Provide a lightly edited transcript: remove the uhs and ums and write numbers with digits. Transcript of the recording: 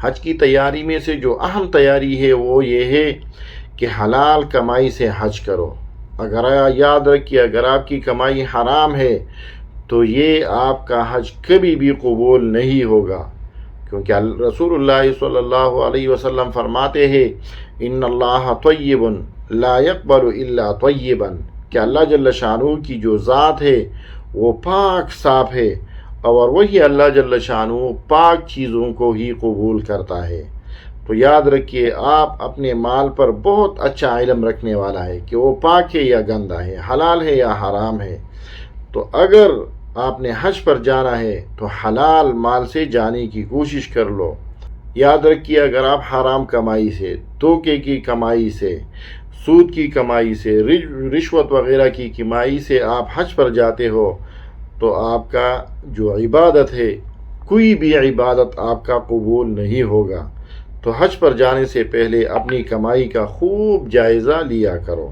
حج کی تیاری میں سے جو اہم تیاری ہے وہ یہ ہے کہ حلال کمائی سے حج کرو۔ اگر یاد رکھیے، اگر آپ کی کمائی حرام ہے تو یہ آپ کا حج کبھی بھی قبول نہیں ہوگا، کیونکہ رسول اللہ صلی اللہ علیہ وسلم فرماتے ہیں ان اللہ طیب لا یقبل الا طیبا، کہ اللہ جل شانہ کی جو ذات ہے وہ پاک صاف ہے، اور وہی اللہ جل شانہ پاک چیزوں کو ہی قبول کرتا ہے۔ تو یاد رکھیے، آپ اپنے مال پر بہت اچھا علم رکھنے والا ہے کہ وہ پاک ہے یا گندا ہے، حلال ہے یا حرام ہے۔ تو اگر آپ نے حج پر جانا ہے تو حلال مال سے جانے کی کوشش کر لو۔ یاد رکھیے، اگر آپ حرام کمائی سے، دھوکے کی کمائی سے، سود کی کمائی سے، رشوت وغیرہ کی کمائی سے آپ حج پر جاتے ہو تو آپ کا جو عبادت ہے، کوئی بھی عبادت آپ کا قبول نہیں ہوگا۔ تو حج پر جانے سے پہلے اپنی کمائی کا خوب جائزہ لیا کرو۔